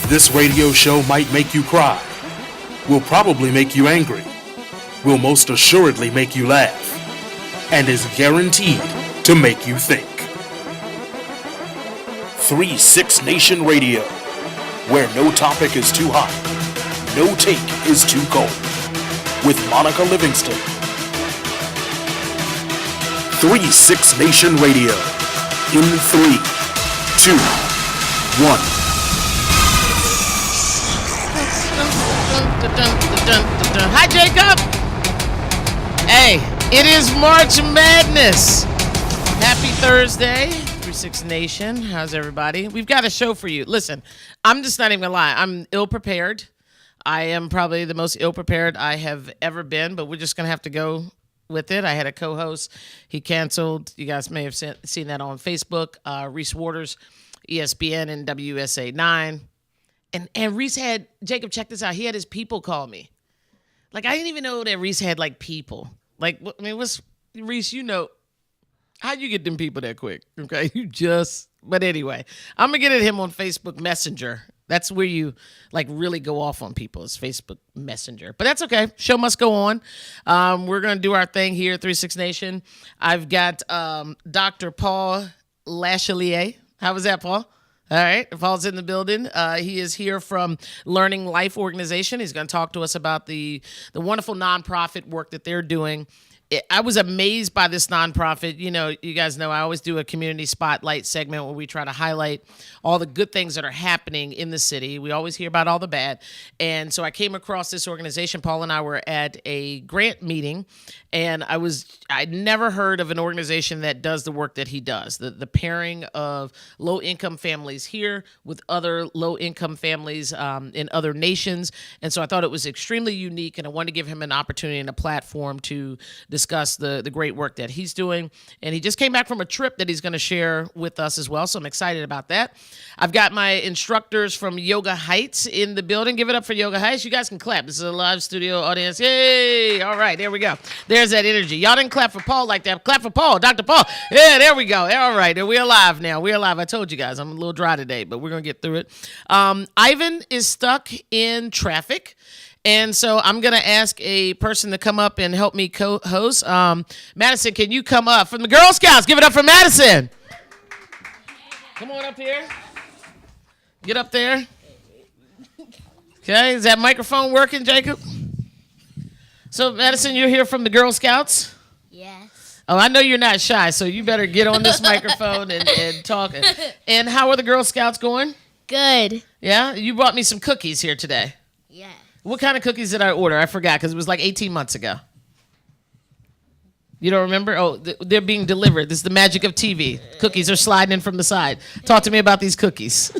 This radio show might make you cry, will probably make you angry, will most assuredly make you laugh, and is guaranteed to make you think. 3-6 Nation Radio, where no topic is too hot, no take is too cold, with Monica Livingston. 3-6 Nation Radio, in 3, 2, 1. Hi, Jacob. Hey, it is March Madness. Happy Thursday, 3-6 Nation. How's everybody? We've got a show for you. Listen, I'm just not even gonna lie. I'm ill-prepared. I am probably the most ill-prepared I have ever been, but we're just gonna have to go with it. I had a co-host. He canceled. You guys may have seen that on Facebook. Reese Waters, ESPN and WSA 9. And Reese had, Jacob, check this out. He had his people call me. Like, I didn't even know that Reese had, like, people. Like, I mean, Reese, you know, how'd you get them people that quick? Okay, but anyway, I'm going to get at him on Facebook Messenger. That's where you, like, really go off on people, is Facebook Messenger. But that's okay. Show must go on. We're going to do our thing here at 3-6 Nation. I've got Dr. Paul Lachelier. How was that, Paul? All right, Paul's in the building. He is here from Learning Life Organization. He's going to talk to us about the wonderful nonprofit work that they're doing. I was amazed by this nonprofit. You know, you guys know I always do a community spotlight segment where we try to highlight all the good things that are happening in the city. We always hear about all the bad. And so I came across this organization. Paul and I were at a grant meeting, and I'd never heard of an organization that does the work that he does. The pairing of low-income families here with other low-income families in other nations. And so I thought it was extremely unique, and I wanted to give him an opportunity and a platform to discuss the great work that he's doing. And he just came back from a trip that he's going to share with us as well. So I'm excited about that. I've got my instructors from Yoga Heights in the building. Give it up for Yoga Heights. You guys can clap. This is a live studio audience. Yay! All right, there we go. There's that energy. Y'all didn't clap for Paul like that. Clap for Paul, Dr. Paul. Yeah, there we go. All right, we're alive now. We're alive. I told you guys, I'm a little dry today, but we're going to get through it. Ivan is stuck in traffic. And so I'm going to ask a person to come up and help me co-host. Madison, can you come up? From the Girl Scouts, give it up for Madison. Come on up here. Get up there. Okay, is that microphone working, Jacob? So, Madison, you're here from the Girl Scouts? Yes. Oh, I know you're not shy, so you better get on this microphone and talk. And how are the Girl Scouts going? Good. Yeah? You brought me some cookies here today. Yeah. What kind of cookies did I order? I forgot because it was like 18 months ago. You don't remember? Oh, they're being delivered. This is the magic of TV. Cookies are sliding in from the side. Talk to me about these cookies.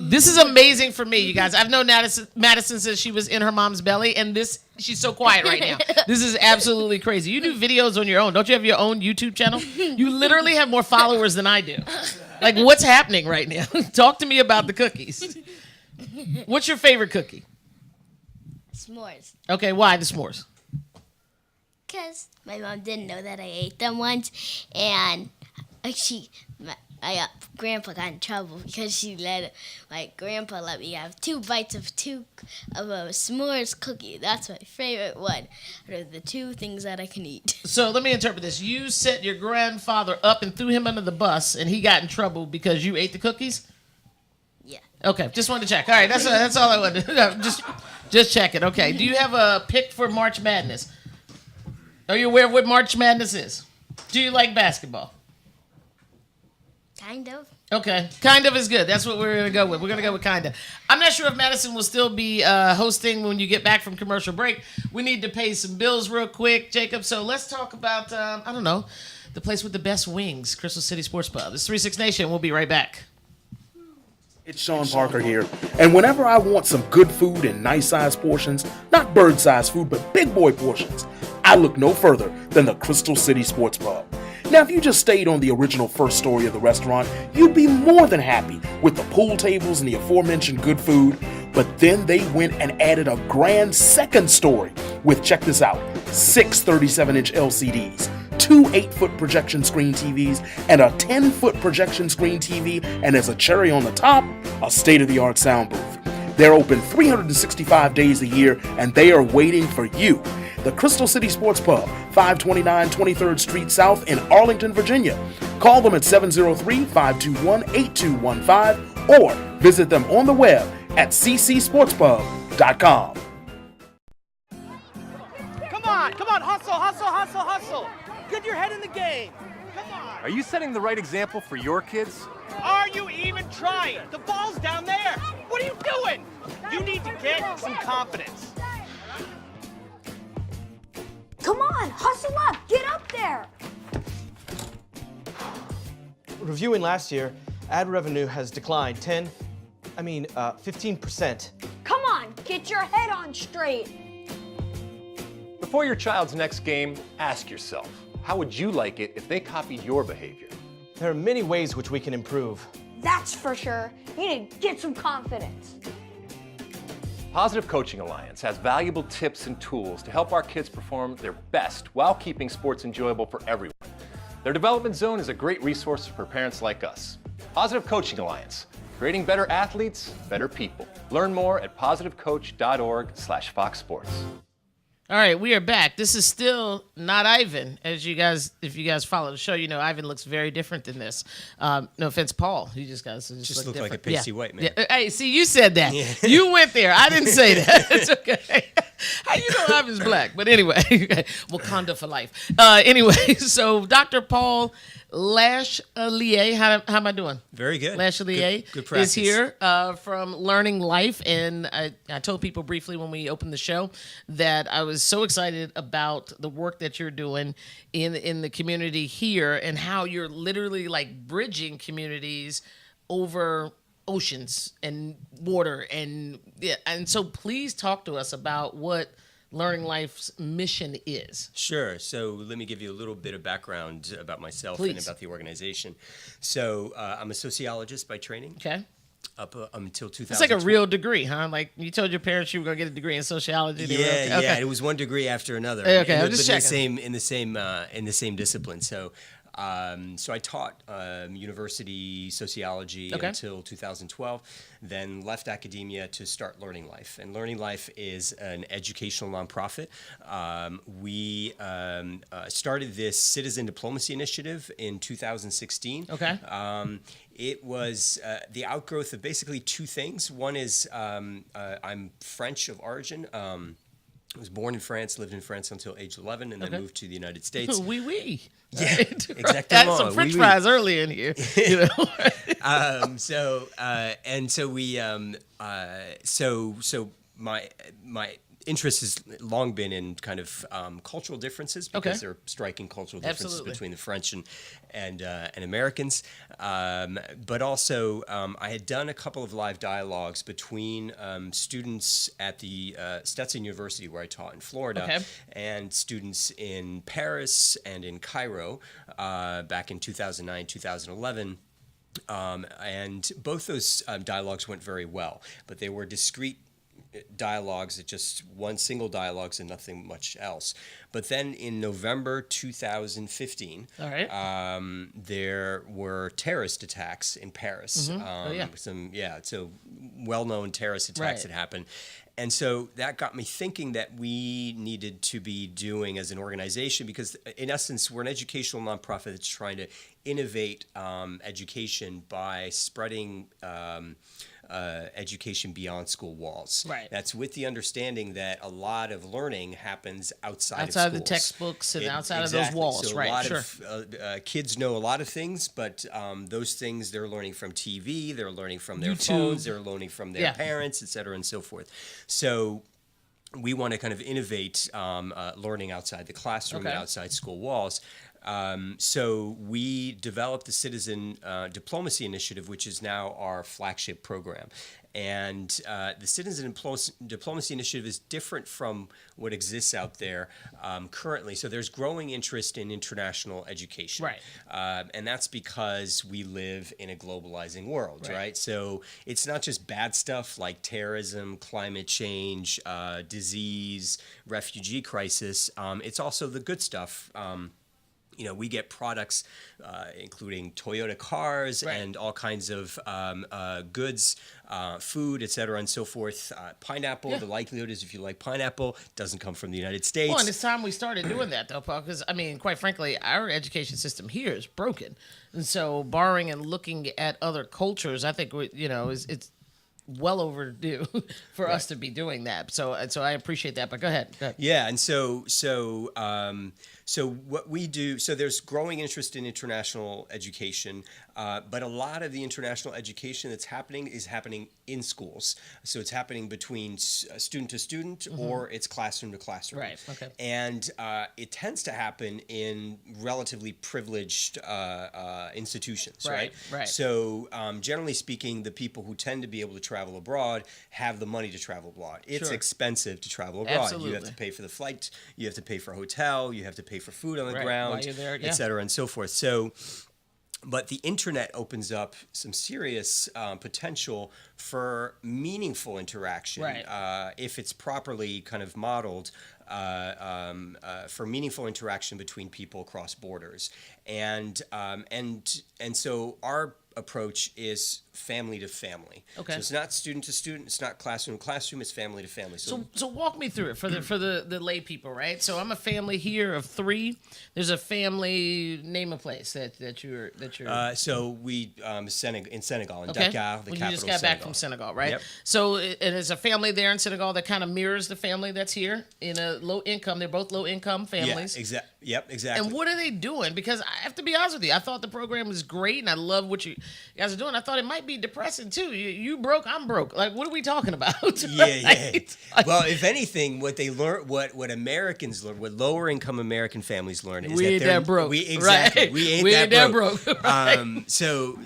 This is amazing for me, you guys. I've known Madison since she was in her mom's belly, and she's so quiet right now. This is absolutely crazy. You do videos on your own. Don't you have your own YouTube channel? You literally have more followers than I do. Like, what's happening right now? Talk to me about the cookies. What's your favorite cookie? S'mores. Okay, why the s'mores? Because my mom didn't know that I ate them once, and Grandpa got in trouble because Grandpa let me have 2 bites of a s'mores cookie. That's my favorite one. Out of the 2 things that I can eat. So let me interpret this. You set your grandfather up and threw him under the bus, and he got in trouble because you ate the cookies? Yeah. Okay, just wanted to check. All right, that's all I wanted to do. Just check it. Okay, do you have a pick for March Madness? Are you aware of what March Madness is? Do you like basketball? Kind of. Okay, kind of is good. That's what we're going to go with. We're going to go with kind of. I'm not sure if Madison will still be hosting when you get back from commercial break. We need to pay some bills real quick, Jacob. So let's talk about, I don't know, the place with the best wings, Crystal City Sports Pub. It's 3-6 Nation. We'll be right back. It's Sean Parker here, and whenever I want some good food in nice-sized portions, not bird-sized food, but big boy portions, I look no further than the Crystal City Sports Pub. Now, if you just stayed on the original first story of the restaurant, you'd be more than happy with the pool tables and the aforementioned good food, but then they went and added a grand second story with, check this out, 6 37-inch LCDs, 2 8-foot projection screen TVs, and a 10-foot projection screen TV, and as a cherry on the top, a state-of-the-art sound booth. They're open 365 days a year, and they are waiting for you. The Crystal City Sports Pub, 529 23rd Street South in Arlington, Virginia. Call them at 703-521-8215 or visit them on the web at ccsportspub.com. Come on, hustle. Get your head in the game. Come on. Are you setting the right example for your kids? Are you even trying? The ball's down there. What are you doing? You need to get some confidence. Come on, hustle up, get up there. Reviewing last year, ad revenue has declined 15%. Come on, get your head on straight. Before your child's next game, ask yourself, how would you like it if they copied your behavior? There are many ways which we can improve. That's for sure. You need to get some confidence. Positive Coaching Alliance has valuable tips and tools to help our kids perform their best while keeping sports enjoyable for everyone. Their development zone is a great resource for parents like us. Positive Coaching Alliance, creating better athletes, better people. Learn more at positivecoach.org/Fox Sports. All right, we are back. This is still not Ivan. As you guys, if you guys follow the show, you know Ivan looks very different than this. No offense, Paul. You just guys just look like a pasty white man. Yeah. Hey, see, you said that. Yeah. You went there. I didn't say that. It's okay. How you know Ivan's black? But anyway, Wakanda for life. Anyway, so Dr. Paul Lashlier, how am I doing? Very good. Lashlier good practice. is here from Learning Life, and I told people briefly when we opened the show that I was so excited about the work that you're doing in the community here and how you're literally like bridging communities over oceans and water and so please talk to us about what Learning Life's mission is. Sure. So let me give you a little bit of background about myself Please. And about the organization. So I'm a sociologist by training. Okay. Up until 2000. It's like a real degree, huh? Like you told your parents you were going to get a degree in sociology. Yeah. It was one degree after another. Okay, I'm just checking. In the same discipline. So I taught university sociology until 2012, then left academia to start Learning Life. And Learning Life is an educational nonprofit. We started this citizen diplomacy initiative in 2016. Okay. It was the outgrowth of basically two things. One is I'm French of origin. I was born in France, lived in France until age 11, and then moved to the United States. Oui. Yeah, exactly. I had some French fries early in here. You know? My interest has long been in kind of cultural differences because there are striking cultural differences between the French and Americans. But also, I had done a couple of live dialogues between students at the Stetson University, where I taught in Florida, and students in Paris and in Cairo back in 2009, 2011. And both those dialogues went very well, but they were discrete dialogues, at just one single dialogues and nothing much else. But then in November 2015, there were terrorist attacks in Paris. So well-known terrorist attacks had happened. And so that got me thinking that we needed to be doing as an organization, because in essence, we're an educational nonprofit that's trying to innovate education by spreading education beyond school walls. Right. That's with the understanding that a lot of learning happens outside of schools. Outside of the textbooks and outside of those walls. So a lot of kids know a lot of things, but those things they're learning from TV, they're learning from their phones, they're learning from their parents, et cetera, and so forth. So we want to kind of innovate learning outside the classroom and outside school walls. So we developed the Citizen Diplomacy Initiative, which is now our flagship program. And the Citizen Diplomacy Initiative is different from what exists out there currently. So there's growing interest in international education. Right. And that's because we live in a globalizing world, right? So it's not just bad stuff like terrorism, climate change, disease, refugee crisis. It's also the good stuff. we get products, including Toyota cars and all kinds of goods, food, et cetera, and so forth. Pineapple, the likelihood is if you like pineapple, doesn't come from the United States. Well, and it's time we started doing that, though, Paul, because, I mean, quite frankly, our education system here is broken. And so borrowing and looking at other cultures, I think, it's well overdue for us to be doing that. So I appreciate that. But go ahead. Yeah, and so what we do, so there's growing interest in international education, but a lot of the international education that's happening is happening in schools. So it's happening between student to student, or it's classroom to classroom. Right. Okay. And it tends to happen in relatively privileged institutions, right? Right. So generally speaking, the people who tend to be able to travel abroad have the money to travel abroad. It's expensive to travel abroad. Absolutely. You have to pay for the flight, you have to pay for a hotel, you have to pay for food on the ground, while you're there, et cetera, and so forth. So, but the internet opens up some serious potential for meaningful interaction if it's properly kind of modeled for meaningful interaction between people across borders. And so our approach is family to family. Okay. So it's not student to student, it's not classroom to classroom, it's family to family. So walk me through it for the lay people, right? So I'm a family here of 3. There's a family, name a place that you're. So we in Senegal, in Okay. Dakar, the capital of Senegal. You just got back from Senegal, right? Yep. So and there's a family there in Senegal that kind of mirrors the family that's here in a low income. They're both low income families. Yeah, exactly. And what are they doing? Because I have to be honest with you, I thought the program was great, and I love what you guys are doing. I thought it might be depressing too. You broke, I'm broke. Like, what are we talking about? Yeah. Well, if anything, what they learn, what Americans learn, what lower income American families learn, is we that ain't they're that broke. We exactly. Right. We ain't that broke. Right. So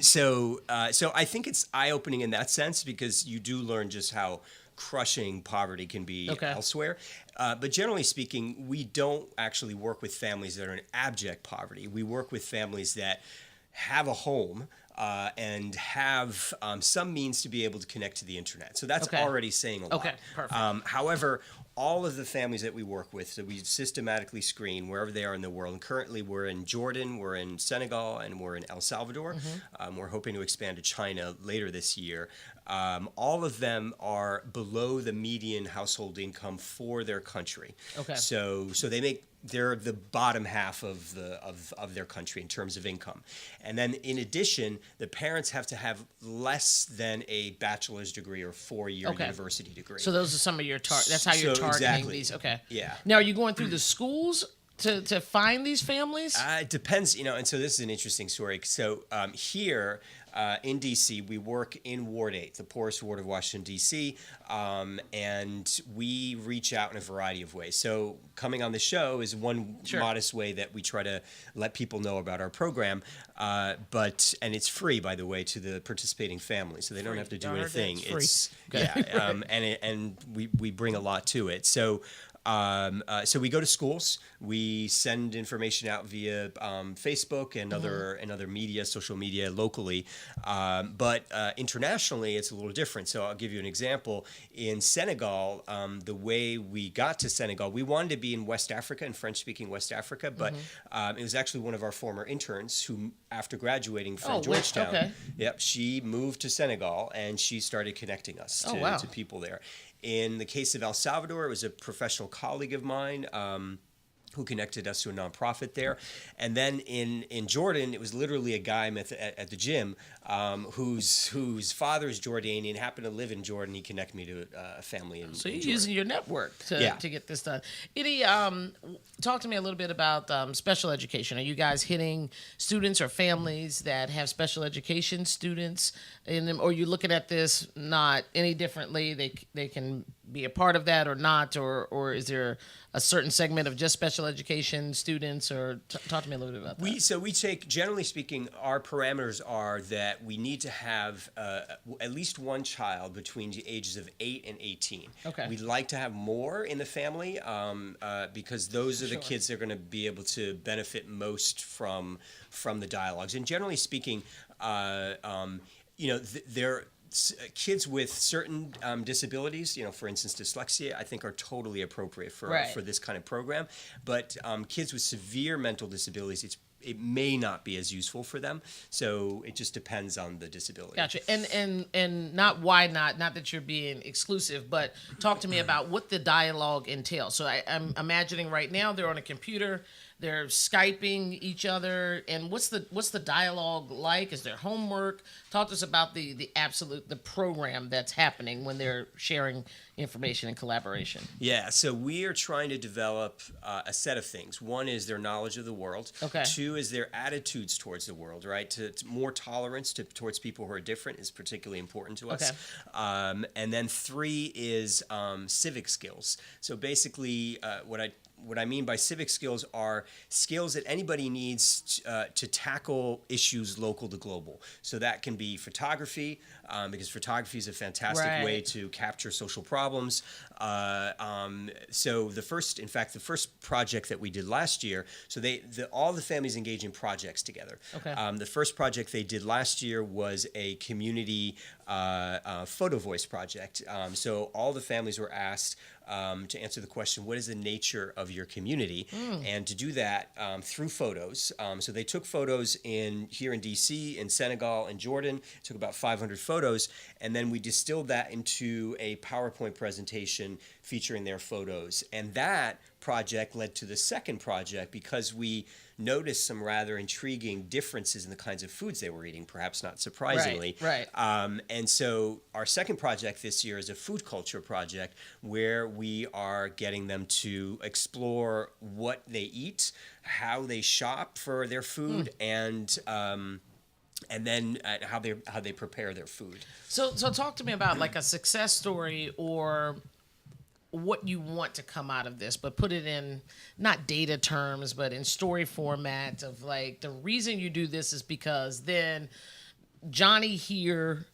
I think it's eye opening in that sense, because you do learn just how crushing poverty can be elsewhere. But generally speaking, we don't actually work with families that are in abject poverty. We work with families that have a home and have some means to be able to connect to the internet. So that's already saying a lot. Okay, perfect. However, all of the families that we work with, so we systematically screen wherever they are in the world. And currently we're in Jordan, we're in Senegal, and we're in El Salvador. We're hoping to expand to China later this year. All of them are below the median household income for their country. Okay. So they're the bottom half of their country in terms of income. And then in addition, the parents have to have less than a bachelor's degree or 4-year university degree. So those are some of your that's how you're targeting these. Okay. Yeah. Now, are you going through the schools to find these families? It depends, and so this is an interesting story. So here in D.C., we work in Ward 8, the poorest ward of Washington, D.C., and we reach out in a variety of ways. So coming on the show is one modest way that we try to let people know about our program, and it's free, by the way, to the participating family, so they don't have to do anything. It's free. And we bring a lot to it. So we go to schools. We send information out via Facebook and other media, social media locally. But internationally, it's a little different. So I'll give you an example. In Senegal, the way we got to Senegal, we wanted to be in West Africa, in French-speaking West Africa, but it was actually one of our former interns who, after graduating from Georgetown, she moved to Senegal, and she started connecting us to people there. In the case of El Salvador, it was a professional colleague of mine who connected us to a nonprofit there. And then in Jordan, it was literally a guy I met at the gym whose father is Jordanian, happened to live in Jordan. He connected me to a family in So you're Jordan. using your network to get this done. Edie, talk to me a little bit about special education. Are you guys hitting students or families that have special education students in them, or are you looking at this not any differently? They can be a part of that or not, or is there a certain segment of just special education students, or talk to me a little bit about that. So we take, generally speaking, our parameters are that we need to have at least one child between the ages of 8 and 18. Okay. We'd like to have more in the family because those are the kids that are going to be able to benefit most from the dialogues. And generally speaking, kids with certain disabilities, for instance, dyslexia, I think are totally appropriate for this kind of program. But kids with severe mental disabilities, it may not be as useful for them. So it just depends on the disability. Gotcha. And not why not that you're being exclusive, but talk to me about what the dialogue entails. So I'm imagining right now they're on a computer, they're Skyping each other, and what's the dialogue like? Is there homework? Talk to us about the program that's happening when they're sharing information and collaboration. Yeah, so we are trying to develop a set of things. One is their knowledge of the world. Okay. Two is their attitudes towards the world, right? To more tolerance towards people who are different is particularly important to us. Okay. And then three is civic skills. So basically, what I mean by civic skills are skills that anybody needs to tackle issues local to global. So that can be photography, because photography is a fantastic way to capture social problems. So the first project that we did last year, so all the families engage in projects together. Okay. The first project they did last year was a community photo voice project. So all the families were asked to answer the question, what is the nature of your community? And to do that through photos. So they took photos here in DC, in Senegal, and Jordan. It took about 500 photos. And then we distilled that into a PowerPoint presentation featuring their photos. And that project led to the second project because we noticed some rather intriguing differences in the kinds of foods they were eating, perhaps not surprisingly. Right. And so our second project this year is a food culture project where we are getting them to explore what they eat, how they shop for their food, and then how they prepare their food. So talk to me about like a success story or what you want to come out of this, but put it in not data terms, but in story format of like the reason you do this is because then Johnny here,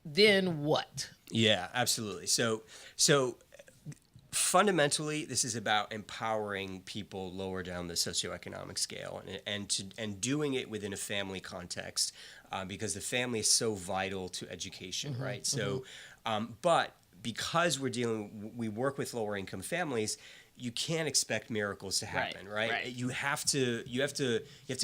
then what? Yeah, absolutely. So fundamentally, this is about empowering people lower down the socioeconomic scale and doing it within a family context, because the family is so vital to education, right? So, but because we work with lower income families, you can't expect miracles to happen, right? You have to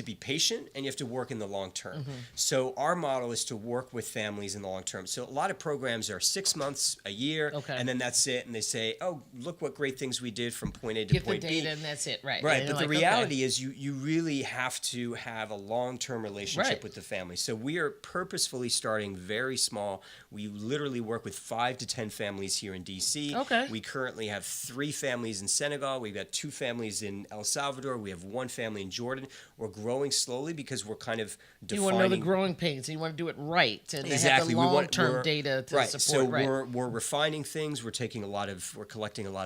be patient, and you have to work in the long term. So our model is to work with families in the long term. So a lot of programs are 6 months, a year, and then that's it. And they say, "Oh, look what great things we did from point A to point B." Get the data, and that's it, right? Right. But the reality is, you really have to have a long-term relationship with the family. So we are purposefully starting very small. We literally work with 5 to 10 families here in DC. Okay. We currently have 3 families in Senegal. We've got 2 families in El Salvador. We have 1 family in Jordan. We're growing slowly because we're kind of defining. You want to know the growing pains, and you want to do it right, and have the long-term data to support. So we're refining things. We're collecting a lot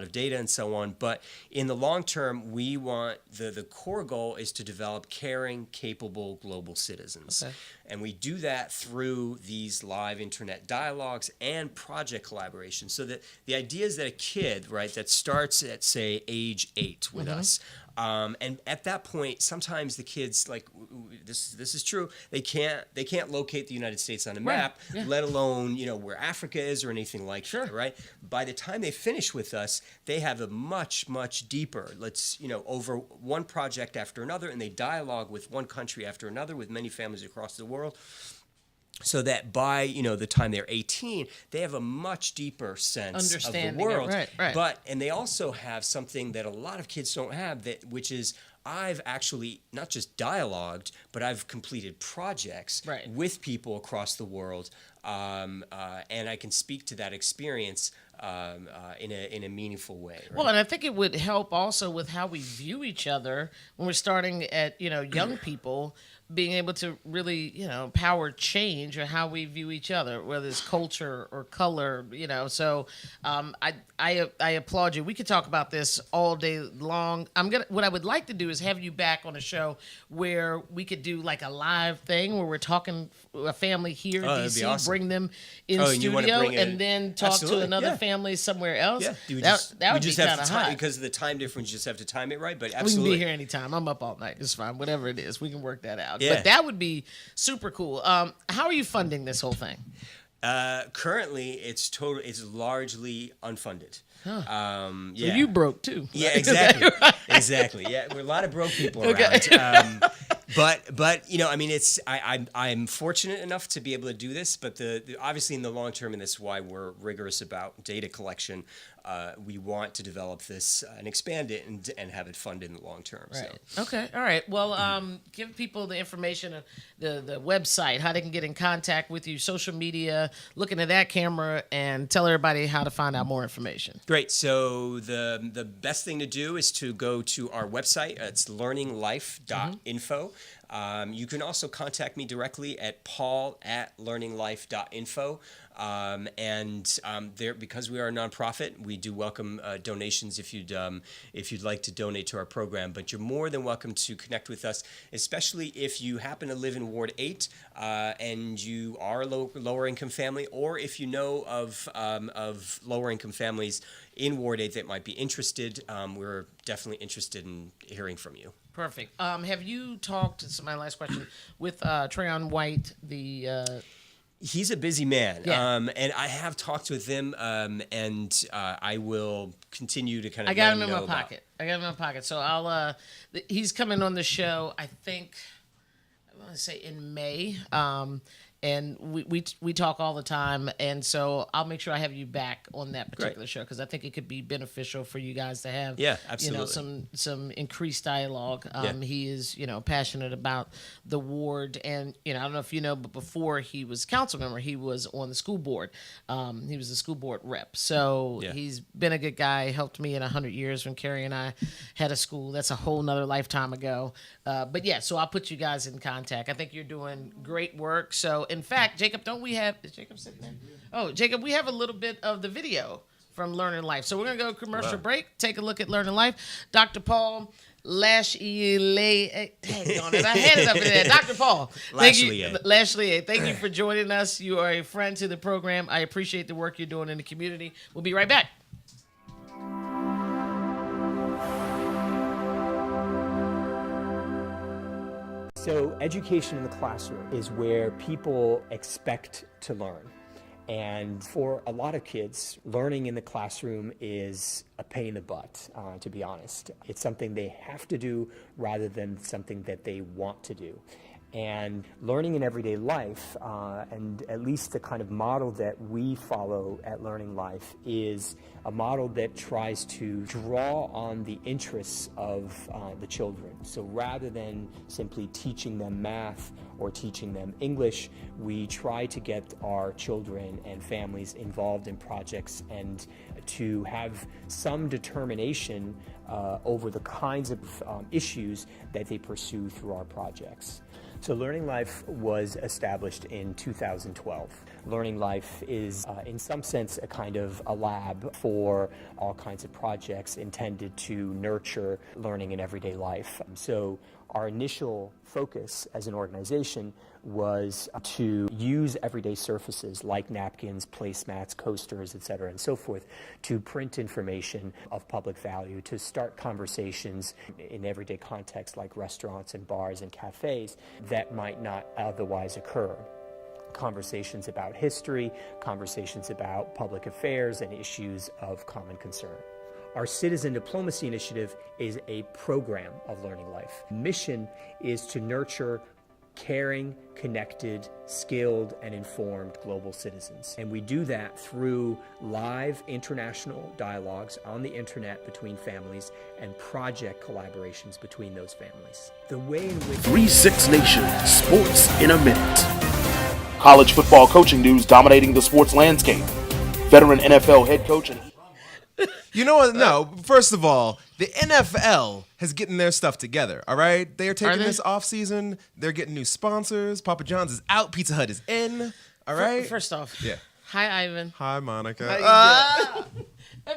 of data and so on. But in the long term, we want the core goal is to develop caring, capable global citizens. Okay. And we do that through these live internet dialogues and project collaboration. So that the idea is that a kid, right, that starts at, say, age 8 with us, and at that point, sometimes the kids, like this is true, they can't locate the United States on a map, let alone where Africa is or anything like that, right? By the time they finish with us, they have a much deeper, over one project after another, and they dialogue with one country after another with many families across the world. So that by the time they're 18, they have a much deeper sense of the world. Right. And they also have something that a lot of kids don't have, which is I've actually not just dialogued, but I've completed projects with people across the world, and I can speak to that experience in a meaningful way. Right? Well, and I think it would help also with how we view each other when we're starting at young people. Being able to really, power change or how we view each other, whether it's culture or color, So I applaud you. We could talk about this all day long. What I would like to do is have you back on a show where we could do like a live thing where we're talking a family here in DC, awesome. Bring them in studio, and then talk to another family somewhere else. Yeah, that would be kind of hot. Because of the time difference, you just have to time it right. But absolutely, we can be here anytime. I'm up all night. It's fine. Whatever it is, we can work that out. Yeah. But that would be super cool. How are you funding this whole thing? Currently, it's largely unfunded. Huh. Yeah. So you broke too. Yeah, exactly. Exactly. Yeah, we're a lot of broke people around. But I mean, I'm fortunate enough to be able to do this. But the obviously in the long term, and that's why we're rigorous about data collection. We want to develop this and expand it and have it funded in the long term. Right. So. Okay. All right. Well, give people the information of the website, how they can get in contact with you, social media, looking at that camera, and tell everybody how to find out more information. Great. So the best thing to do is to go to our website. It's learninglife.info. You can also contact me directly at paul@learninglife.info. There, because we are a nonprofit, we do welcome donations if you'd like to donate to our program. But you're more than welcome to connect with us, especially if you happen to live in Ward 8 and you are a lower income family, or if you know of lower income families in Ward 8 that might be interested. We're definitely interested in hearing from you. Perfect. Have you talked? This is my last question with Trayon White, the. He's a busy man, Yeah. and I have talked with him, and I will continue to kind of. I got him in my pocket. So I'll. He's coming on the show. I think I want to say in May. And we talk all the time, and so I'll make sure I have you back on that particular show because I think it could be beneficial for you guys to have, absolutely. some increased dialogue. He is, passionate about the ward, and I don't know if you know, but before he was council member, he was on the school board. He was the school board rep, so he's been a good guy. Helped me in 100 years when Carrie and I had a school. That's a whole nother lifetime ago. So I'll put you guys in contact. I think you're doing great work. So. In fact, Jacob, is Jacob sitting there? Oh, Jacob, we have a little bit of the video from Learning Life. So we're going to go commercial break, take a look at Learning Life. Dr. Paul Lashley, dang on it, I had it up in there. Dr. Paul Lashley, thank you for joining us. You are a friend to the program. I appreciate the work you're doing in the community. We'll be right back. So education in the classroom is where people expect to learn. And for a lot of kids, learning in the classroom is a pain in the butt, to be honest. It's something they have to do rather than something that they want to do. And learning in everyday life, and at least the kind of model that we follow at Learning Life, is a model that tries to draw on the interests of the children. So rather than simply teaching them math or teaching them English, we try to get our children and families involved in projects and to have some determination over the kinds of issues that they pursue through our projects. So Learning Life was established in 2012. Learning Life is, in some sense, a kind of a lab for all kinds of projects intended to nurture learning in everyday life. So our initial focus as an organization was to use everyday surfaces like napkins, placemats, coasters, etc., and so forth, to print information of public value, to start conversations in everyday contexts like restaurants and bars and cafes that might not otherwise occur. Conversations about history, conversations about public affairs and issues of common concern. Our Citizen Diplomacy Initiative is a program of Learning Life. Mission is to nurture caring, connected, skilled, and informed global citizens. And we do that through live international dialogues on the internet between families and project collaborations between those families. The way in which 3-6 Nation, sports in a minute. College football coaching news dominating the sports landscape. Veteran NFL head coach and You know what? No, first of all, the NFL has getting their stuff together, all right? They are taking this off season. They're getting new sponsors. Papa John's is out. Pizza Hut is in, all right? First off, yeah. Hi, Ivan. Hi, Monica. I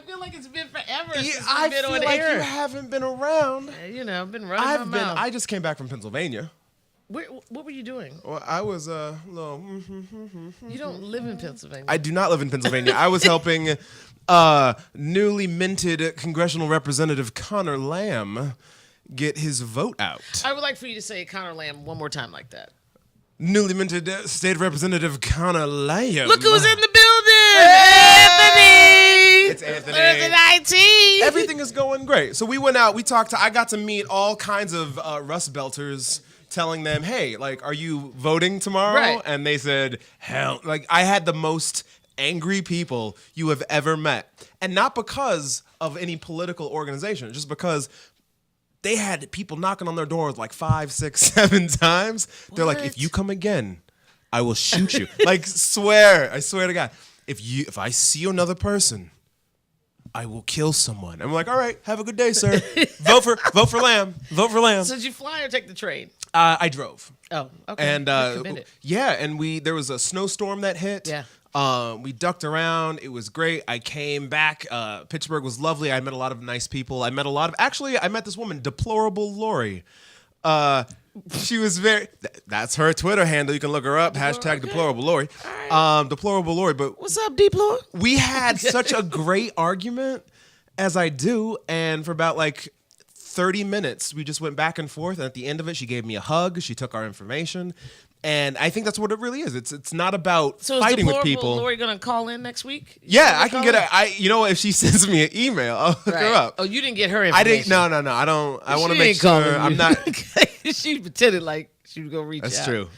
feel like it's been forever since I we've been feel on like air. you haven't been around. I've been running my mouth. I just came back from Pennsylvania. What were you doing? Well, I was a little... You don't live in Pennsylvania. I do not live in Pennsylvania. I was helping newly minted Congressional Representative Connor Lamb get his vote out. I would like for you to say Connor Lamb one more time like that. newly minted State Representative Connor Lamb. Look who's in the building! Anthony! It's Anthony. Where's it, IT? Everything is going great. So we went out, I got to meet all kinds of Rust Belters, telling them, hey, like, are you voting tomorrow? Right. And they said, hell, like, I had the most angry people you have ever met. And not because of any political organization, just because they had people knocking on their doors like 5, 6, 7 times. They're like, if you come again, I will shoot you. Like, I swear to God. If I see another person, I will kill someone. I'm like, all right, have a good day, sir. Vote for Lamb. Vote for Lamb. So did you fly or take the train? I drove. Oh, okay. And yeah, and there was a snowstorm that hit. Yeah. We ducked around. It was great. I came back. Pittsburgh was lovely. I met a lot of nice people. I met this woman, Deplorable Lori. She was that's her Twitter handle. You can look her up. Hashtag Deplorable Lori. Deplorable Lori. But what's up, Deplore? We had such a great argument, as I do, and for about like 30 minutes, we just went back and forth. And at the end of it, she gave me a hug. She took our information. And I think that's what it really is. It's not about fighting with people. So is Lori going to call in next week? Yeah, I can get if she sends me an email, I'll hook her up. Oh, you didn't get her information? No. I don't. I want to make sure I'm not. She pretended like she was going to reach out.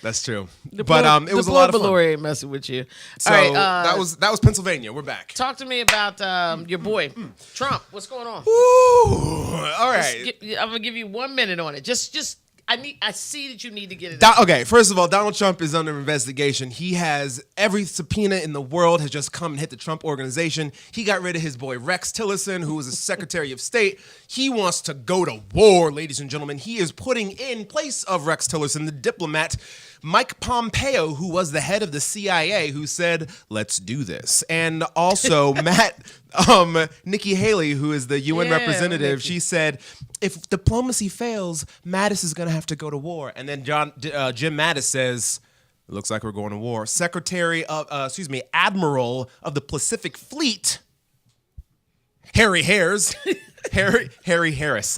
That's true. But it was a lot of fun. Lori ain't messing with you. So all right, that was Pennsylvania. We're back. Talk to me about your boy, Trump. What's going on? Ooh, all right. I'm going to give you 1 minute on it. Just I see that you need to get it out. Okay, first of all, Donald Trump is under investigation. He has every subpoena in the world has just come and hit the Trump organization. He got rid of his boy Rex Tillerson, who was a Secretary of State. He wants to go to war, ladies and gentlemen. He is putting in place of Rex Tillerson, the diplomat, Mike Pompeo, who was the head of the CIA, who said, let's do this. And also Nikki Haley, who is the UN representative, she said, if diplomacy fails, Mattis is going to have to go to war. And then Jim Mattis says, it looks like we're going to war. Admiral of the Pacific Fleet, Harry Harris.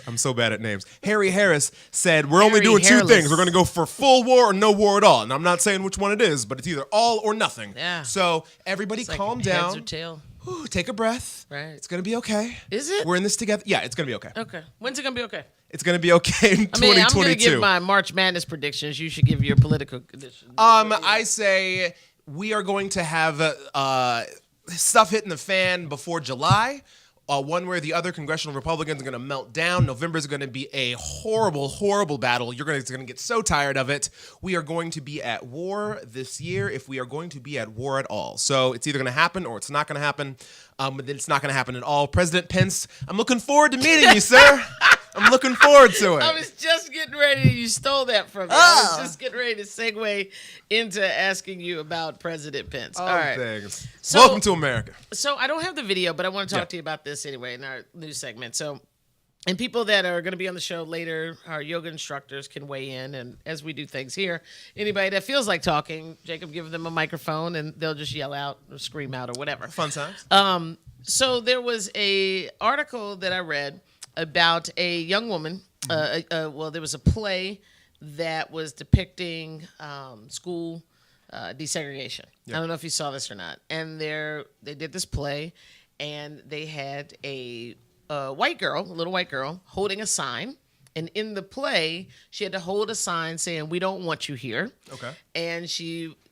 I'm so bad at names. Harry Harris said, we're only doing two things. We're going to go for full war or no war at all. And I'm not saying which one it is, but it's either all or nothing. Yeah. So everybody calm down. Heads or tail. Ooh, take a breath. Right. It's going to be okay. Is it? We're in this together. Yeah, it's going to be okay. Okay. When's it going to be okay? It's going to be okay in 2022. I'm going to give my March Madness predictions. You should give your political predictions. I say we are going to have stuff hitting the fan before July. One way or the other, congressional Republicans are going to melt down. November is going to be a horrible, horrible battle. You're going to get so tired of it. We are going to be at war this year if we are going to be at war at all. So it's either going to happen or it's not going to happen. But it's not going to happen at all. President Pence, I'm looking forward to meeting you, sir. I'm looking forward to it. I was just getting ready. You stole that from me. I was just getting ready to segue into asking you about President Pence. All right. Thanks. So, welcome to America. So I don't have the video, but I want to talk to you about this anyway in our news segment. So, and people that are going to be on the show later, our yoga instructors can weigh in. And as we do things here, anybody that feels like talking, Jacob give them a microphone and they'll just yell out or scream out or whatever. Fun times. So there was a article that I read about a young woman. There was a play that was depicting school desegregation. Yep. I don't know if you saw this or not. And they did this play, and they had a little white girl, holding a sign. And in the play, she had to hold a sign saying, "We don't want you here." Okay. And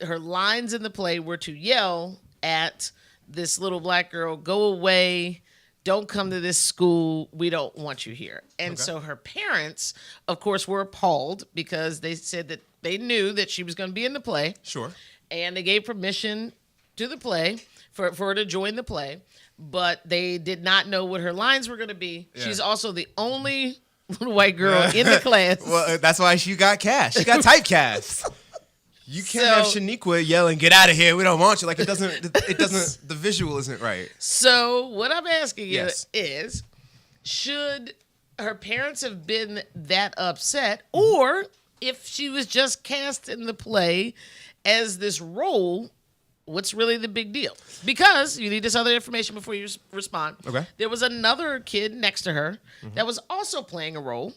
her lines in the play were to yell at this little black girl, "Go away. Don't come to this school. We don't want you here." And so her parents, of course, were appalled because they said that they knew that she was going to be in the play. Sure. And they gave permission to the play for her to join the play, but they did not know what her lines were going to be. Yeah. She's also the only little white girl in the class. Well, that's why she got cast. She got typecast. You can't have Shaniqua yelling, "Get out of here! We don't want you!" Like it doesn't. The visual isn't right. So what I'm asking you is, should her parents have been that upset, or if she was just cast in the play as this role, what's really the big deal? Because you need this other information before you respond. Okay. There was another kid next to her that was also playing a role.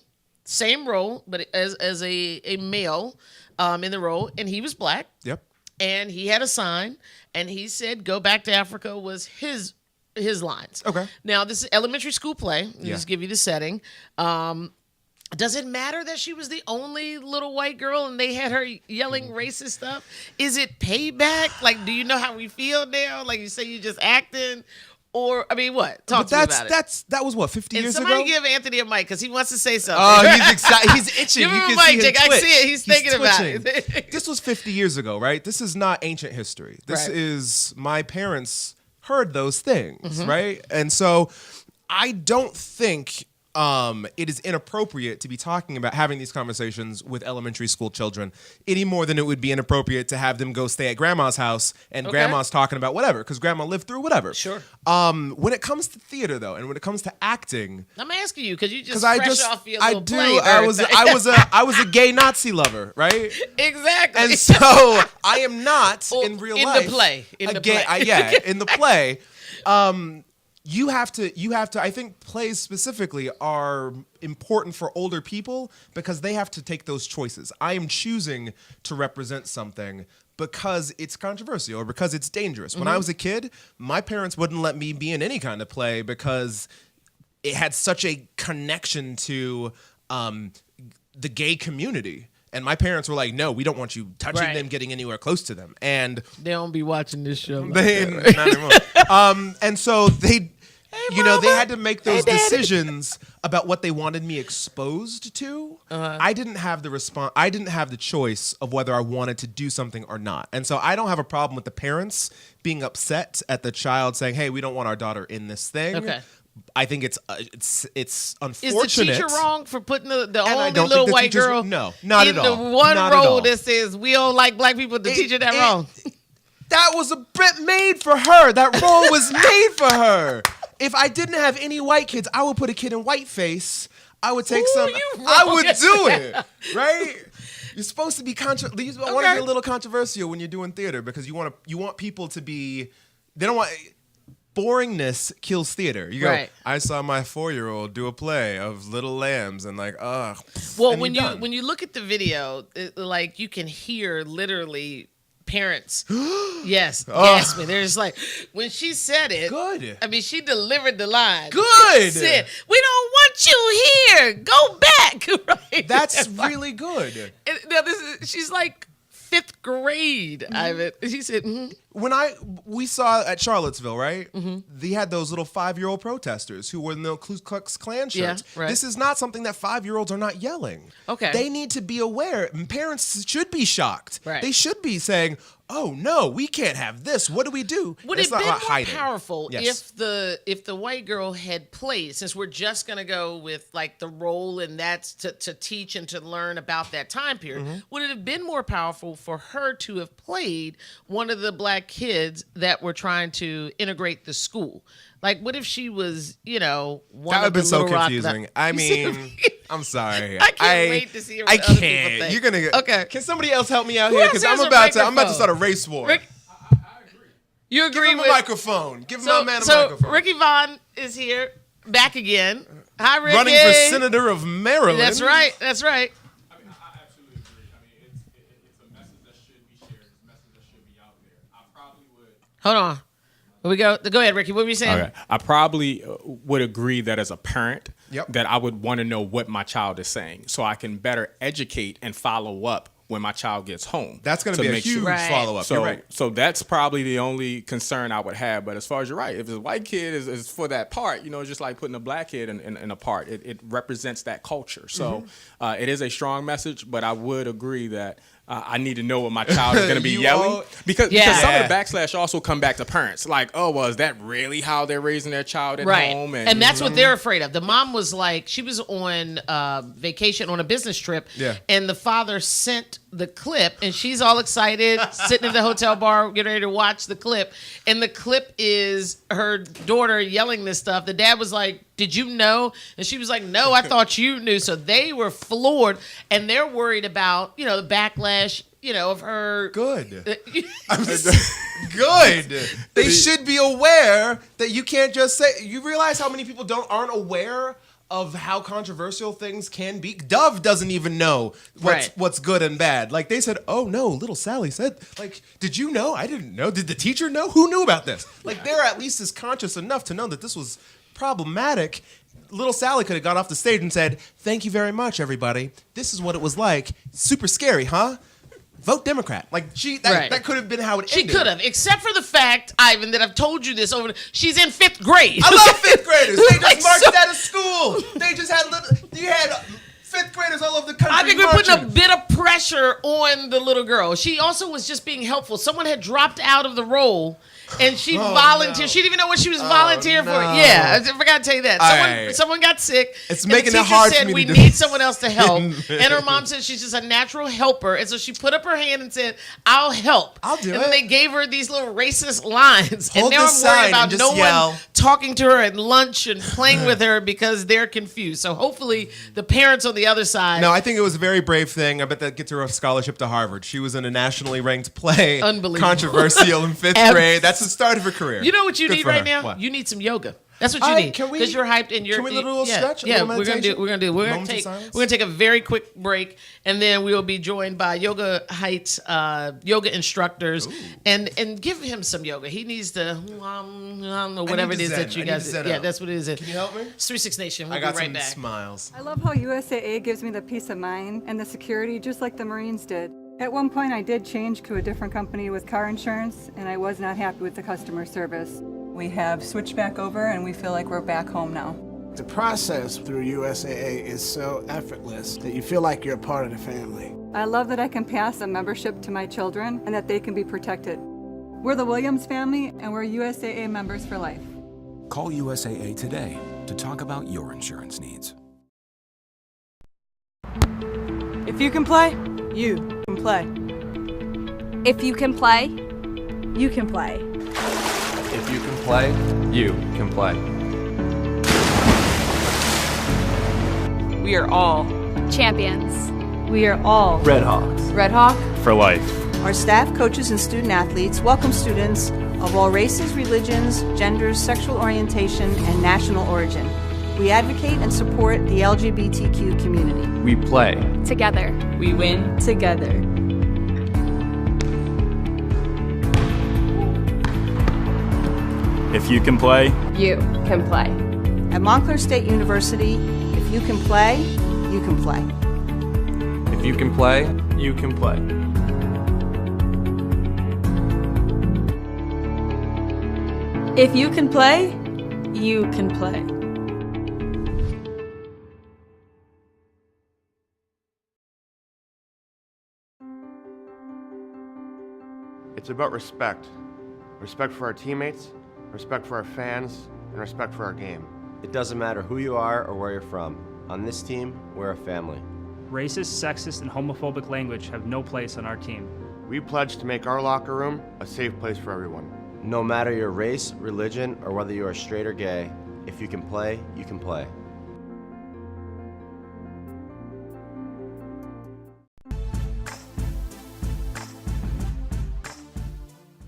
same role, but as a male in the role, and he was black. Yep. And he had a sign, and he said, "Go back to Africa" was his lines. Okay. Now, this is elementary school play. Just give you the setting. Does it matter that she was the only little white girl and they had her yelling racist stuff? Is it payback? Like, do you know how we feel now? Like, you say you just acting? Or, I mean, what? Talk to me about it. That was what, 50 years ago? Somebody give Anthony a mic because he wants to say something. Oh, he's excited. He's itching. Give him You a can mic, see him Jake. I twitch. see it. He's thinking about it. This was 50 years ago, right? This is not ancient history. This is my parents heard those things, right? And so I don't think it is inappropriate to be talking about having these conversations with elementary school children any more than it would be inappropriate to have them go stay at grandma's house and grandma's talking about whatever because grandma lived through whatever. Sure. When it comes to theater, though, and when it comes to acting, I'm asking you because you just fresh off your little play. I was a gay Nazi lover, right? Exactly. And so I am not in real life in the play. in the play. You have to, I think plays specifically are important for older people because they have to take those choices. I am choosing to represent something because it's controversial or because it's dangerous. When I was a kid, my parents wouldn't let me be in any kind of play because it had such a connection to the gay community. And my parents were like, no, we don't want you touching them, getting anywhere close to them. And they don't be watching this show. Not anymore. And so they had to make those decisions about what they wanted me exposed to. I didn't have the choice of whether I wanted to do something or not. And so I don't have a problem with the parents being upset at the child saying, hey, we don't want our daughter in this thing. Okay. I think it's unfortunate. Is the teacher wrong for putting the only little white girl no, not in at all. the one not role that says we don't like black people? The teacher that wrong? That was a bit made for her. That role was made for her. If I didn't have any white kids, I would put a kid in whiteface. I would take I would do it, right? You're supposed to be want to be a little controversial when you're doing theater because you want people to be. They don't want. Boringness kills theater. You go, I saw my 4-year-old do a play of Little Lambs and like, ugh. Well, when you look at the video, like you can hear literally parents, gasping. They're just like, when she said it, good. I mean, she delivered the line. Good. She said, we don't want you here. Go back. Right. That's really good. Now she's like 5th grade. Ivan. She said, when we saw at Charlottesville, right? They had those little 5-year-old protesters who were in the Ku Klux Klan shirts. Yeah, right. This is not something that 5-year-olds are not yelling. Okay. They need to be aware. Parents should be shocked. Right. They should be saying, oh no, we can't have this. What do we do? Would it have been more powerful Yes. if the white girl had played, since we're just gonna go with like the role and that's to teach and to learn about that time period, would it have been more powerful for her to have played one of the black kids that were trying to integrate the school? Like, what if she was, one that would have been so confusing. I mean, I'm sorry. I can't wait to see what other people think. You're gonna get. Okay. Can somebody else help me out here? Because I'm about to start a race war. Rick, you agree Give him with a microphone. Give my man a microphone. So Ricky Vaughn is here, back again. Hi, Ricky. Running for Senator of Maryland. That's right. That's right. I absolutely agree. I mean, it's a message that should be shared. It's a message that should be out there. I probably would. Hold on. Here we go. Go ahead, Ricky. What were you saying? Okay. I probably would agree that as a parent, that I would want to know what my child is saying so I can better educate and follow up when my child gets home. That's going to be a huge follow-up. So, you're right. So that's probably the only concern I would have. But as far as you're right, if the white kid is for that part, it's just like putting a black kid in a part. It represents that culture. So it is a strong message, but I would agree that I need to know what my child is going to be yelling. Because some of the backslash also come back to parents. Like, oh, well, is that really how they're raising their child at home? And that's what they're afraid of. The mom was like, she was on vacation on a business trip. Yeah. And the father sent the clip. And she's all excited, sitting in the hotel bar, getting ready to watch the clip. And the clip is her daughter yelling this stuff. The dad was like, did you know? And she was like, no, I thought you knew. So they were floored. And they're worried about, the backlash, of her. Good. Good. They should be aware that you can't just say. You realize how many people aren't aware of how controversial things can be. Dove doesn't even know what's good and bad. Like they said, oh no, little Sally said, like, did you know? I didn't know. Did the teacher know? Who knew about this? Like they're at least as conscious enough to know that this was problematic. Little Sally could have gone off the stage and said, thank you very much, everybody. This is what it was like. Super scary, huh? Vote Democrat. Like that could have been how it ended. She could have, except for the fact, Ivan, that I've told you this over. She's in 5th grade. I love 5th graders. They just marched out of school. They just had you had 5th graders all over the country. I think we're putting a bit of pressure on the little girl. She also was just being helpful. Someone had dropped out of the role. And she volunteered. No. She didn't even know what she was volunteering for. Yeah, I forgot to tell you that. Someone got sick. It's making it hard for me we to need someone else to help. And her mom said she's just a natural helper. And so she put up her hand and said, I'll help. I'll do it. And then they gave her these little racist lines. Hold and now I'm worried about no one talking to her at lunch and playing with her because they're confused. So hopefully the parents on the other side. No, I think it was a very brave thing. I bet that gets her a scholarship to Harvard. She was in a nationally ranked play. Unbelievable. Controversial in 5th grade. That's the start of her career. You know what you need right now? What? You need some yoga. That's what you need. Because you're hyped and you're. Can we do a little stretch? Yeah, we're gonna take a very quick break, and then we will be joined by Yoga Heights yoga instructors, and give him some yoga. He needs to whatever it is that you guys. Yeah, that's what it is. Can you help me? It's 3-6 Nation. We'll I got be right some back. smiles. I love how USAA gives me the peace of mind and the security, just like the Marines did. At one point, I did change to a different company with car insurance, and I was not happy with the customer service. We have switched back over, and we feel like we're back home now. The process through USAA is so effortless that you feel like you're a part of the family. I love that I can pass a membership to my children and that they can be protected. We're the Williams family, and we're USAA members for life. Call USAA today to talk about your insurance needs. If you can play, you can play. If you can play, you can play. If you can play, you can play. We are all champions. We are all Red Hawks. Red Hawk For life. Our staff, coaches, and student athletes welcome students of all races, religions, genders, sexual orientation, and national origin. We advocate and support the LGBTQ community. We play. Together. We win. Together. If you can play, you can play. At Montclair State University, if you can play, you can play. If you can play, you can play. If you can play, you can play. It's about respect. Respect for our teammates, respect for our fans, and respect for our game. It doesn't matter who you are or where you're from. On this team, we're a family. Racist, sexist, and homophobic language have no place on our team. We pledge to make our locker room a safe place for everyone. No matter your race, religion, or whether you are straight or gay, if you can play, you can play.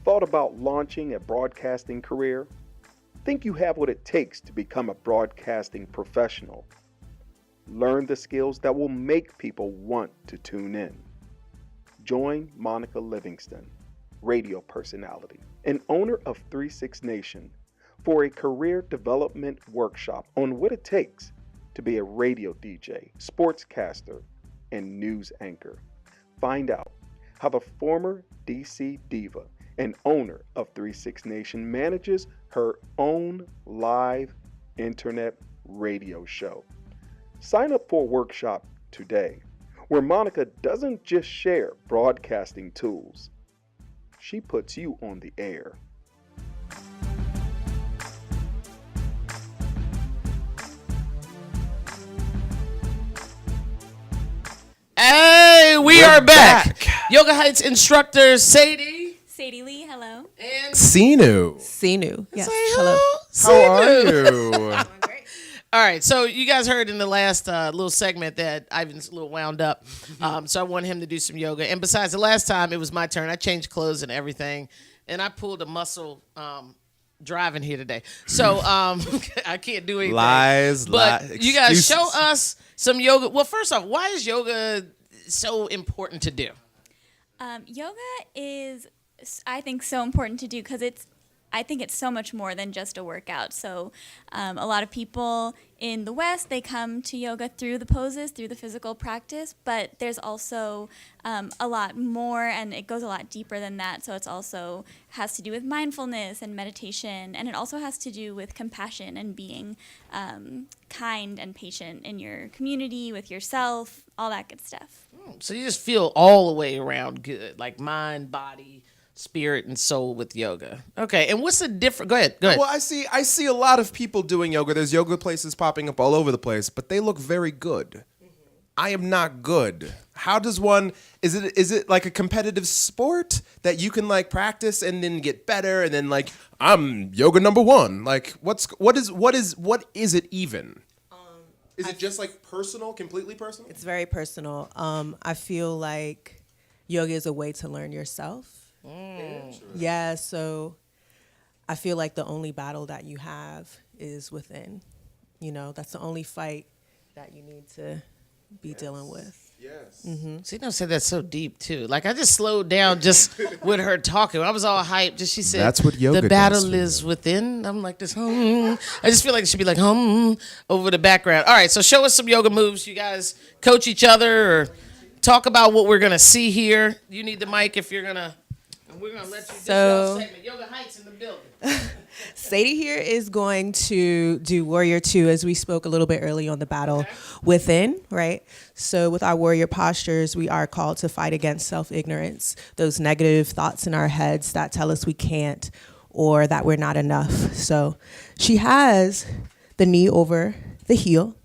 Thought about launching a broadcasting career? Think you have what it takes to become a broadcasting professional? Learn the skills that will make people want to tune in. Join Monica Livingston, radio personality and owner of 3-6 Nation, for a career development workshop on what it takes to be a radio DJ, sportscaster, and news anchor. Find out how the former DC diva and owner of 3-6 Nation manages her own live internet radio show. Sign up for a workshop today where Monica doesn't just share broadcasting tools, she puts you on the air. Hey, we are back. Yoga Heights instructors Sadie Lee, hello. And Sinu. Yes, hello. How are you? All right, so you guys heard in the last little segment that Ivan's a little wound up, so I want him to do some yoga. And besides, the last time it was my turn, I changed clothes and everything, and I pulled a muscle driving here today. So I can't do anything. Lies, but you guys excuses. show us some yoga. Well, first off, why is yoga so important to do? Yoga is, I think, so important to do because I think it's so much more than just a workout. So a lot of people in the West, they come to yoga through the poses, through the physical practice, but there's also a lot more, and it goes a lot deeper than that. So it's also has to do with mindfulness and meditation, and it also has to do with compassion and being kind and patient in your community, with yourself, all that good stuff. So you just feel all the way around good, like mind, body, spirit, and soul with yoga. Okay, and what's the difference? Go ahead. Well, I see a lot of people doing yoga. There's yoga places popping up all over the place, but they look very good. I am not good. How does one? Is it like a competitive sport that you can like practice and then get better and then like I'm yoga number one? Like what is it even? Is it just like personal, completely personal? It's very personal. I feel like yoga is a way to learn yourself. Yeah, so I feel like the only battle that you have is within. You know, that's the only fight that you need to be dealing with. Yes. Mm-hmm. See, don't say that so deep too. Like I just slowed down just with her talking. I was all hyped. Just she said, "That's what yoga the battle is within." I'm like this. I just feel like it should be like over the background. All right, so show us some yoga moves. You guys coach each other or talk about what we're gonna see here. You need the mic if you're gonna. And we're gonna let you do your segment. Yoga Heights in the building. Sadie here is going to do Warrior 2, as we spoke a little bit early on the battle within, right? So with our warrior postures, we are called to fight against self-ignorance, those negative thoughts in our heads that tell us we can't or that we're not enough. So she has the knee over the heel.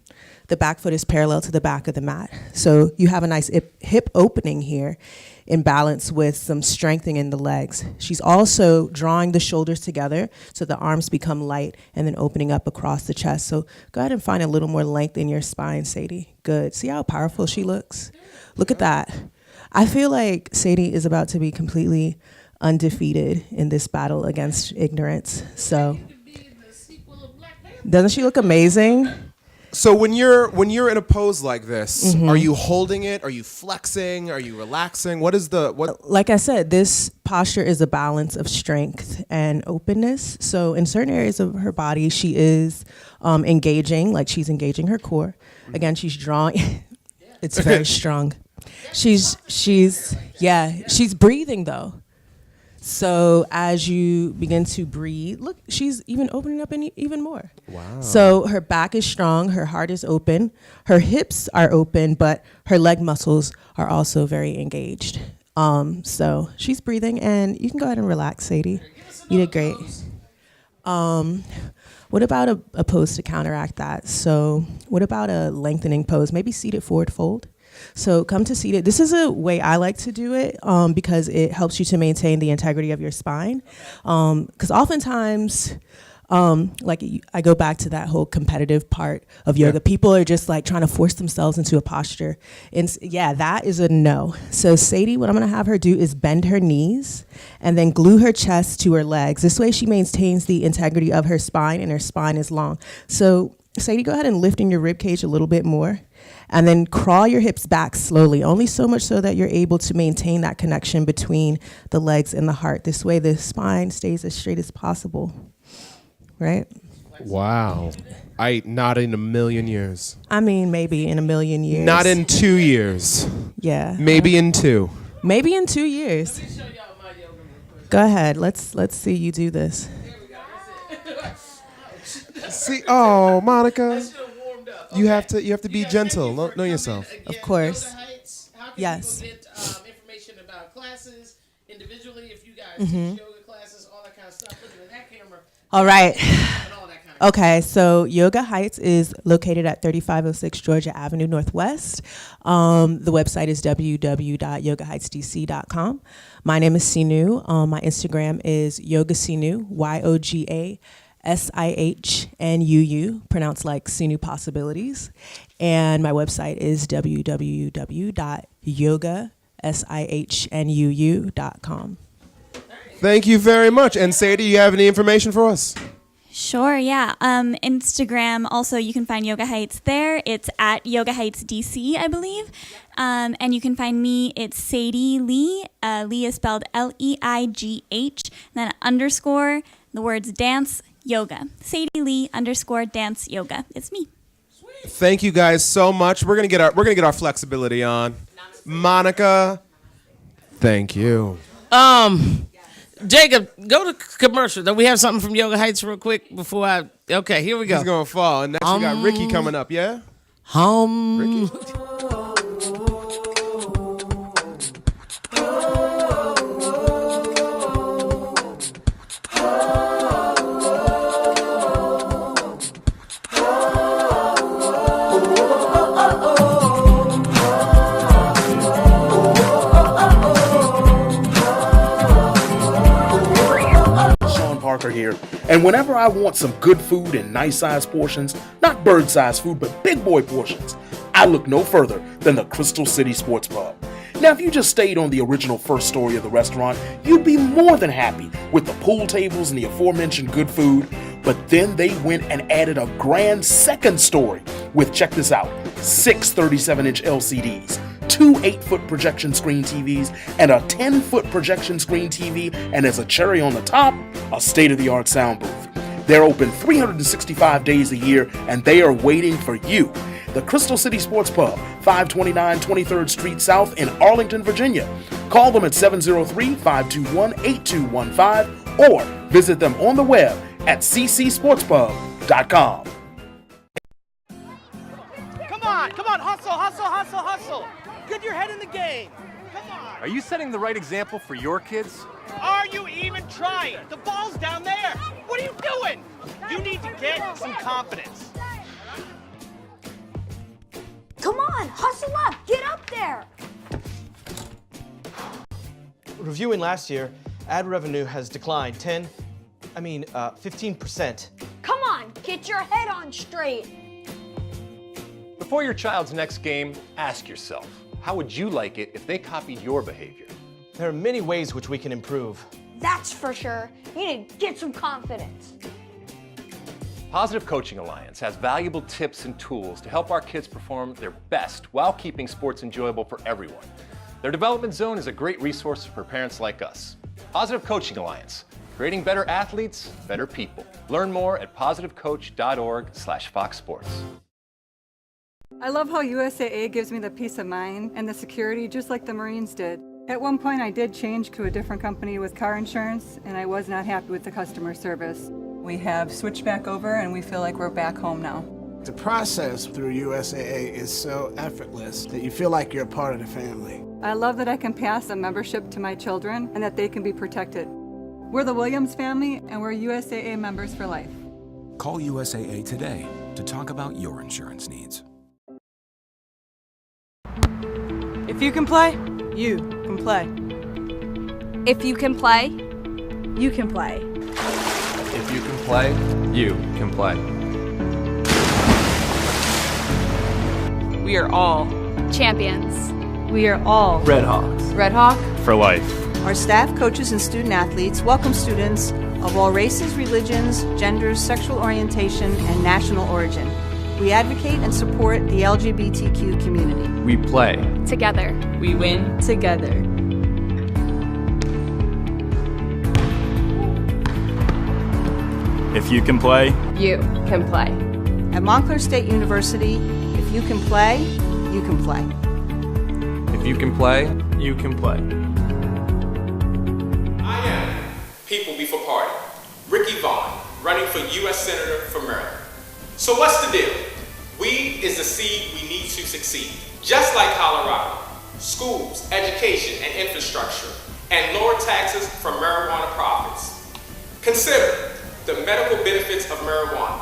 The back foot is parallel to the back of the mat. So you have a nice hip opening here in balance with some strengthening in the legs. She's also drawing the shoulders together so the arms become light and then opening up across the chest. So go ahead and find a little more length in your spine, Sadie. Good. See how powerful she looks? Look at that. I feel like Sadie is about to be completely undefeated in this battle against ignorance. So doesn't she look amazing? So when you're in a pose like this, are you holding it? Are you flexing? Are you relaxing? What? Like I said, this posture is a balance of strength and openness. So in certain areas of her body, she is engaging, like she's engaging her core. Again, she's drawing. It's very strong. She's breathing though. So as you begin to breathe, look, she's even opening up even more. Wow. So her back is strong, her heart is open, her hips are open, but her leg muscles are also very engaged. So she's breathing, and you can go ahead and relax, Sadie. You did great. What about a pose to counteract that? So what about a lengthening pose? Maybe seated forward fold. So come to seated. This is a way I like to do it because it helps you to maintain the integrity of your spine. Because oftentimes, I go back to that whole competitive part of yoga. People are just like trying to force themselves into a posture. And that is a no. So Sadie, what I'm going to have her do is bend her knees and then glue her chest to her legs. This way she maintains the integrity of her spine, and her spine is long. So Sadie, go ahead and lift in your rib cage a little bit more. And then crawl your hips back slowly, only so much so that you're able to maintain that connection between the legs and the heart. This way the spine stays as straight as possible, right? Wow. Not in a million years. I mean, maybe in a million years. Not in 2 years. Yeah. Maybe in 2. Maybe in 2 years. Go ahead. Let's see you do this. See, oh, Monica. You have to be gentle. Know yourself. Of course. How can yes. people get information about classes individually? If you guys teach yoga classes, all that kind of stuff. Looking at that camera. All right. Okay, so Yoga Heights is located at 3506 Georgia Avenue Northwest. The website is www.yogaheightsdc.com. My name is Sinu. My Instagram is Yoga Sinu, YOGASIHNUU, pronounced like Sinu Possibilities. And my website is www.yogasihNUU.com. Thank you very much. And Sadie, you have any information for us? Sure, yeah. Instagram, also, you can find Yoga Heights there. It's at Yoga Heights DC, I believe. And you can find me, it's Sadie Lee. Lee is spelled Leigh, then underscore, the words dance yoga. Sadie Lee _ dance yoga. It's me. Thank you guys so much. We're gonna get our flexibility on. Monica, thank you. Jacob, go to commercial. Do we have something from Yoga Heights real quick before I? Okay, here we go. He's gonna fall. And next we got Ricky coming up. Yeah. Ricky. Here. And whenever I want some good food in nice size portions, not bird size food, but big boy portions, I look no further than the Crystal City Sports Pub. Now, if you just stayed on the original first story of the restaurant, you'd be more than happy with the pool tables and the aforementioned good food. But then they went and added a grand second story with, check this out, 6 37-inch LCDs, 2 8-foot projection screen TVs, and a 10-foot projection screen TV, and as a cherry on the top, a state-of-the-art sound booth. They're open 365 days a year, and they are waiting for you. The Crystal City Sports Pub, 529 23rd Street South in Arlington, Virginia. Call them at 703-521-8215 or visit them on the web at ccsportspub.com. Come on, hustle. Get your head in the game. Come on. Are you setting the right example for your kids? Are you even trying? The ball's down there. What are you doing? You need to get some confidence. Come on, hustle up, get up there. Reviewing last year, ad revenue has declined 15%. Come on, get your head on straight. Before your child's next game, ask yourself, how would you like it if they copied your behavior? There are many ways which we can improve. That's for sure. You need to get some confidence. Positive Coaching Alliance has valuable tips and tools to help our kids perform their best while keeping sports enjoyable for everyone. Their development zone is a great resource for parents like us. Positive Coaching Alliance, creating better athletes, better people. Learn more at positivecoach.org/Fox Sports. I love how USAA gives me the peace of mind and the security just like the Marines did. At one point I did change to a different company with car insurance and I was not happy with the customer service. We have switched back over and we feel like we're back home now. The process through USAA is so effortless that you feel like you're a part of the family. I love that I can pass a membership to my children and that they can be protected. We're the Williams family and we're USAA members for life. Call USAA today to talk about your insurance needs. If you can play, you can play. If you can play, You can play. If you can play, you can play. We are all champions. We are all Red Hawks. Red Hawk For life. Our staff, coaches, and student athletes welcome students of all races, religions, genders, sexual orientation, and national origin. We advocate and support the LGBTQ community. We play. Together. we win together. If you can play, You can play. At Montclair State University, if you can play, you can play. if you can play, you can play. I am People Before Party, Ricky Vaughn, running for U.S. Senator for Maryland. So what's the deal? Weed is the seed we need to succeed. Just like Colorado, schools, education, and infrastructure, and lower taxes for marijuana profits. Consider the medical benefits of marijuana.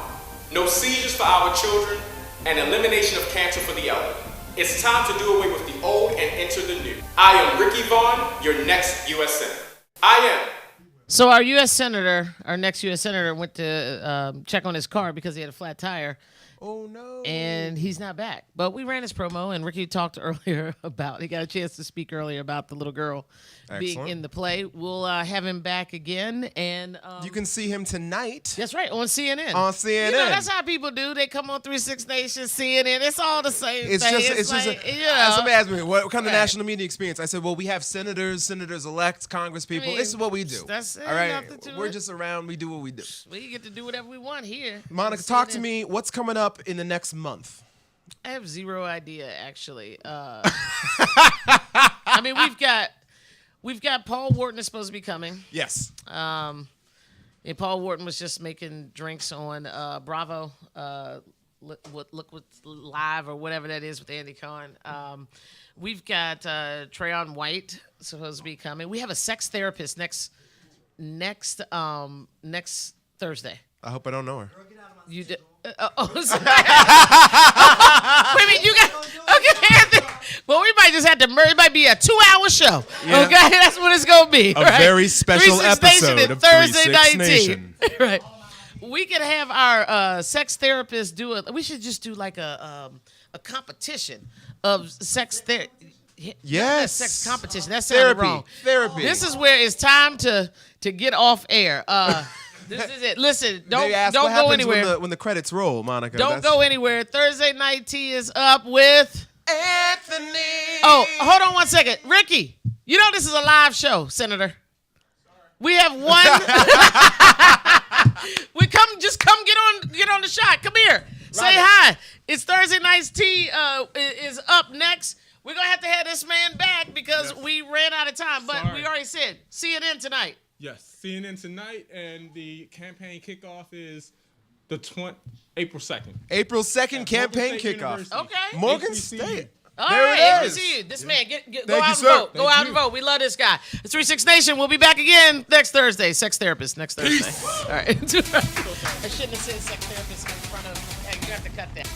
No seizures for our children, and elimination of cancer for the elderly. It's time to do away with the old and enter the new. I am Ricky Vaughn, your next U.S. Senator. I am. So our next U.S. Senator went to check on his car because he had a flat tire. Oh, no. And he's not back. But we ran his promo, and Ricky talked earlier about, he got a chance to speak earlier about the little girl being in the play. We'll have him back again. And you can see him tonight. That's right, on CNN. On CNN. You know, that's how people do. They come on 36 Nation, CNN. It's all the same thing. Somebody asked me, what kind of national media experience? I said, well, we have senators-elect, Congress people. This is what we do. That's it. All right? We're just around. We do what we do. We get to do whatever we want here. Monica, talk to me. What's coming up in the next month? I have zero idea, actually. I mean, we've got Paul Wharton is supposed to be coming. Yes. And Paul Wharton was just making drinks on Bravo. Look what's live or whatever that is with Andy Cohen. We've got Trayon White supposed to be coming. We have a sex therapist next Thursday. I hope I don't know her. You did. Wait a minute, you got okay. Well, we might just have to merge. It might be a 2-hour show. Yeah. Okay, that's what it's gonna be. A very special episode of Thursday 36 Nation. Right. We could have our sex therapist do it. We should just do like a competition of sex therapy. Yes. Sex competition. That sounded wrong. Therapy. This is where it's time to get off air. This is it. Listen, don't go anywhere. When the credits roll, Monica. Don't go anywhere. Thursday night tea is up with Anthony. Oh, hold on one second. Ricky, you know this is a live show, Senator. We have one. Just come get on the shot. Come here. Say hi. It's Thursday night's tea is up next. We're going to have this man back because we ran out of time. But we already said CNN tonight. Yes, CNN tonight, and the campaign kickoff is April 2nd. April 2nd, campaign kickoff. University. Okay. Morgan State. All there right, it is. HBCU. This man, go Thank out you, and sir. vote. Go out and vote. We love this guy. It's 36 Nation. We'll be back again next Thursday. Sex therapist next Thursday. All right. I shouldn't have said sex therapist in front of. Hey, you have to cut that.